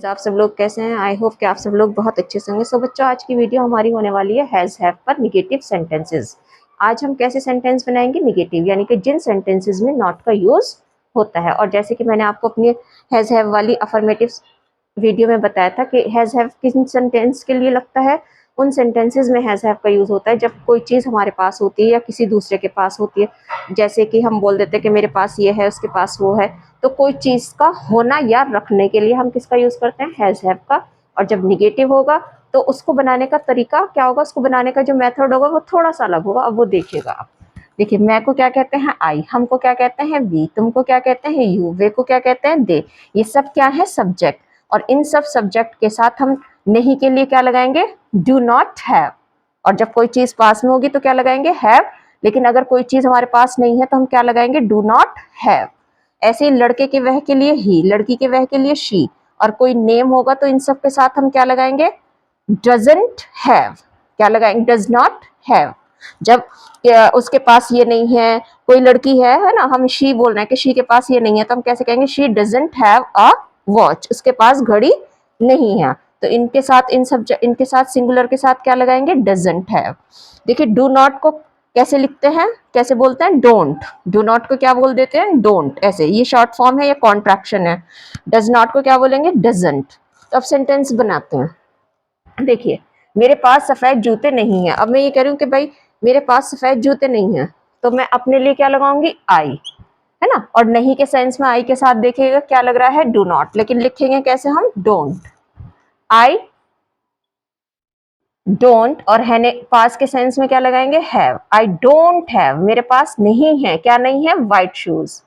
Friends, आप सब लोग कैसे हैं? आई होप कि आप सब लोग बहुत अच्छे से होंगे। सो बच्चों, आज की वीडियो हमारी होने वाली है हैज़ हैव पर निगेटिव सेंटेंसेस। आज हम कैसे सेंटेंस बनाएंगे? निगेटिव, यानी कि जिन सेंटेंसेस में नॉट का यूज होता है। और जैसे कि मैंने आपको अपनी हैज़ हैव वाली अफर्मेटिव वीडियो में बताया था कि हैज़ हैव किन सेंटेंस के लिए लगता है। उन सेंटेंसेस में हैज़ हैव का यूज होता है जब कोई चीज़ हमारे पास होती है या किसी दूसरे के पास होती है। जैसे कि हम बोल देते हैं कि मेरे पास ये है, उसके पास वो है। तो कोई चीज का होना या रखने के लिए हम किसका यूज करते हैं? हैज हैव का। और जब निगेटिव होगा तो उसको बनाने का तरीका क्या होगा? उसको बनाने का जो मेथड होगा वो थोड़ा सा अलग होगा। अब वो देखिएगा आप। देखिए, मैं को क्या कहते हैं? आई। हमको क्या कहते हैं? वी। तुमको क्या कहते हैं? यू। वे को क्या कहते हैं? दे। ये सब क्या है? सब्जेक्ट। और इन सब सब्जेक्ट के साथ हम नहीं के लिए क्या लगाएंगे? Do not have. और जब कोई चीज पास में होगी तो क्या लगाएंगे? हैव। लेकिन अगर कोई चीज हमारे पास नहीं है तो हम क्या लगाएंगे? Do not have. ऐसे ही लड़के के वह के लिए ही, लड़की के वह के लिए शी। और कोई नेम होगा तो इन सब के साथ हम क्या लगाएंगे? Doesn't have. क्या लगाएंगे? Does not have. जब उसके पास ये नहीं है, कोई लड़की है ना, हम शी बोल रहे हैं कि शी के पास ये नहीं है, तो हम कैसे कहेंगे? She doesn't have a watch. उसके पास घड़ी नहीं है। तो इनके साथ इनके साथ सिंगुलर के साथ क्या लगाएंगे? Doesn't have. देखिए, डू नॉट को कैसे लिखते हैं? कैसे बोलते हैं? डोंट। डू नॉट को क्या बोल देते हैं? डोंट। ऐसे ये शॉर्ट फॉर्म है या कॉन्ट्रैक्शन है। डज नॉट को क्या बोलेंगे? डजंट। तो अब सेंटेंस बनाते हैं। देखिए, मेरे पास सफेद जूते नहीं है। अब मैं ये कह रही हूँ कि भाई मेरे पास सफेद जूते नहीं है, तो मैं अपने लिए क्या लगाऊंगी? आई, है ना। और नहीं के सेंस में आई के साथ देखिएगा क्या लग रहा है? Do not. लेकिन लिखेंगे कैसे हम? डोंट। I don't. और है ने पास के सेंस में क्या लगाएंगे? हैव। I don't have. मेरे पास नहीं है, क्या नहीं है? White shoes.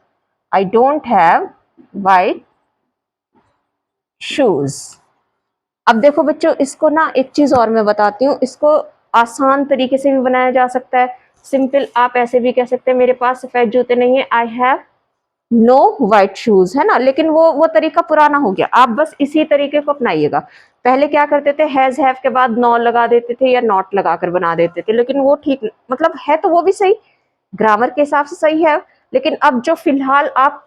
I don't have white shoes. अब देखो बच्चों, इसको ना एक चीज और मैं बताती हूँ। इसको आसान तरीके से भी बनाया जा सकता है। सिंपल आप ऐसे भी कह सकते हैं, मेरे पास सफेद जूते नहीं है। I have no white shoes, है ना। लेकिन वो तरीका पुराना हो गया। आप बस इसी तरीके को अपनाइएगा। पहले क्या करते थे? हैज हैव के बाद नो लगा देते थे या नॉट लगाकर बना देते थे। लेकिन वो ठीक, मतलब है तो वो भी सही, ग्रामर के हिसाब से सही है। लेकिन अब जो फिलहाल आप,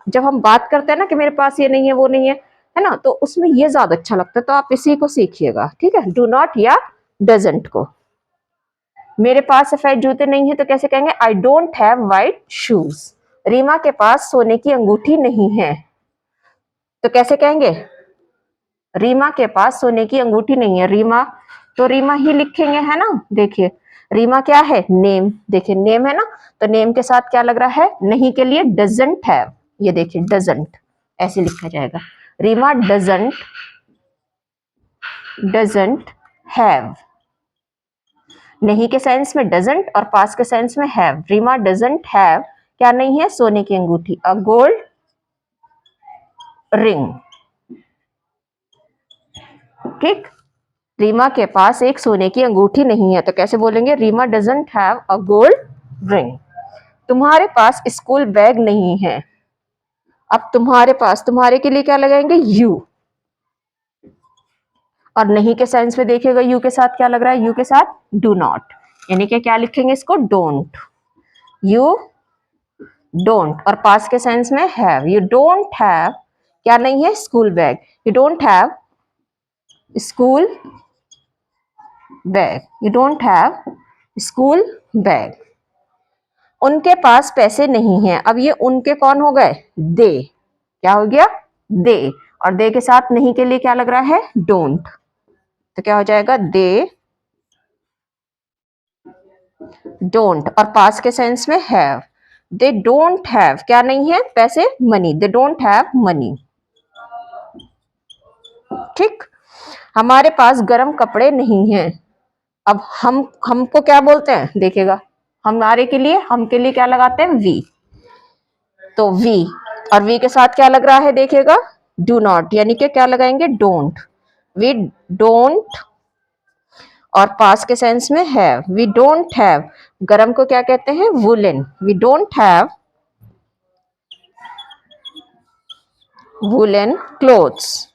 जब हम बात करते हैं ना कि मेरे पास ये नहीं है, वो नहीं है ना, तो उसमें ये ज्यादा अच्छा लगता है। तो आप इसी को सीखिएगा, ठीक है। डू नॉट या डजंट को। मेरे पास सफेद जूते नहीं है तो कैसे कहेंगे? I don't have white shoes. Reema के पास सोने की अंगूठी नहीं है, तो कैसे कहेंगे? रीमा के पास सोने की अंगूठी नहीं है। रीमा, तो रीमा ही लिखेंगे, है ना। देखिए, रीमा क्या है? नेम। देखिए, नेम है ना, तो नेम के साथ क्या लग रहा है? नहीं के लिए डजंट हैव। ये देखिए, डजंट ऐसे लिखा जाएगा। Reema doesn't have. नहीं के सेंस में डजंट और पास के सेंस में हैव। रीमा डजंट हैव क्या नहीं है? सोने की अंगूठी, अ गोल्ड रिंग। ठीक। रीमा के पास एक सोने की अंगूठी नहीं है, तो कैसे बोलेंगे? Reema doesn't have a gold ring. तुम्हारे पास स्कूल बैग नहीं है। अब तुम्हारे पास, तुम्हारे के लिए क्या लगाएंगे? यू। और नहीं के सेंस में देखिएगा, यू के साथ क्या लग रहा है? यू के साथ डू नॉट। यानी कि क्या लिखेंगे इसको? डोंट। You don't. और पास के सेंस में हैव। यू डोंट हैव क्या नहीं है? School bag. You don't have school bag. You don't have school bag. उनके पास पैसे नहीं हैं। अब ये उनके कौन हो गए? दे। क्या हो गया? दे। और दे के साथ नहीं के लिए क्या लग रहा है? डोंट। तो क्या हो जाएगा? They don't. और पास के सेंस में हैव। दे डोंट हैव क्या नहीं है? पैसे, money. They don't have money. ठीक। हमारे पास गर्म कपड़े नहीं हैं। अब हमको क्या बोलते हैं? देखिएगा, हमारे के लिए, हम के लिए क्या लगाते हैं? वी। तो वी, और वी के साथ क्या लग रहा है? देखिएगा, डू नॉट। यानी कि क्या लगाएंगे? डोंट। We don't. और पास के सेंस में हैव। We don't have. गरम को क्या कहते हैं? Woollen. We don't have woollen clothes.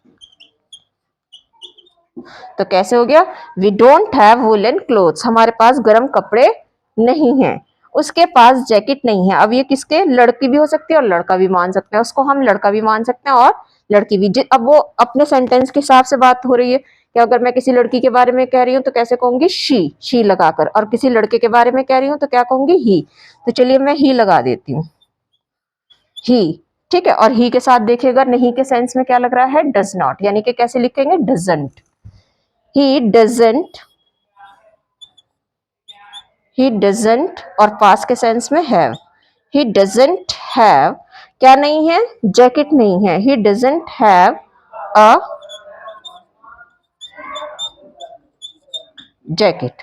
तो कैसे हो गया? We don't have woollen clothes. हमारे पास गर्म कपड़े नहीं हैं। उसके पास जैकेट नहीं है। अब ये किसके? लड़की भी हो सकती है और लड़का भी मान सकते हैं। उसको हम लड़का भी मान सकते हैं और लड़की भी। अब वो अपने सेंटेंस के हिसाब से बात हो रही है कि अगर मैं किसी लड़की के बारे में कह रही हूँ तो कैसे कहूंगी शी लगाकर, और किसी लड़के के बारे में कह रही हूँ तो क्या कहूंगी ही। तो चलिए मैं ही लगा देती हूँ, ही। ठीक है, और ही के साथ देखिएगा नहीं के सेंस में क्या लग रहा है, डज नॉट, यानी कि कैसे लिखेंगे, doesn't. He doesn't, he doesn't, और पास के सेंस में हैव, ही डजंट हैव, क्या नहीं है, जैकेट नहीं है, he doesn't have a jacket.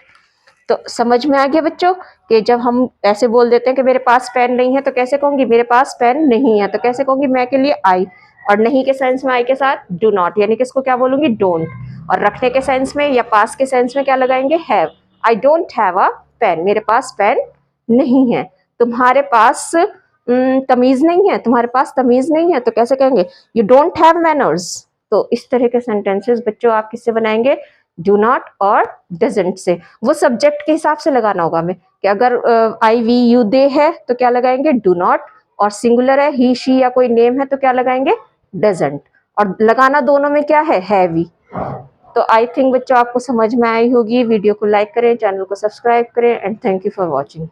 तो समझ में आ गया बच्चों कि जब हम ऐसे बोल देते हैं कि मेरे पास पेन नहीं है तो कैसे कहूंगी, मेरे पास पेन नहीं है, तो कैसे कहूंगी, मैं के लिए आई, और नहीं के सेंस में आई के साथ डू नॉट, यानी कि इसको क्या बोलूंगी, डोंट। और रखने के सेंस में या पास के सेंस में क्या लगाएंगे, have. I don't have a pen, मेरे पास पेन नहीं है। तुम्हारे पास तमीज नहीं है, तुम्हारे पास तमीज नहीं है, तो कैसे कहेंगे, यू डोंट हैव मैनर्स। तो इस तरह के सेंटेंसेस बच्चों आप किससे बनाएंगे, डू नॉट और डजंट से। वो सब्जेक्ट के हिसाब से लगाना होगा हमें कि अगर आई वी यू दे है तो क्या लगाएंगे, डू नॉट, और सिंगुलर है ही शी या कोई नेम है तो क्या लगाएंगे, डजंट। और लगाना दोनों में क्या है, हैवी। तो आई थिंक बच्चों आपको समझ में आई होगी। वीडियो को लाइक करें, चैनल को सब्सक्राइब करें, and thank you for watching.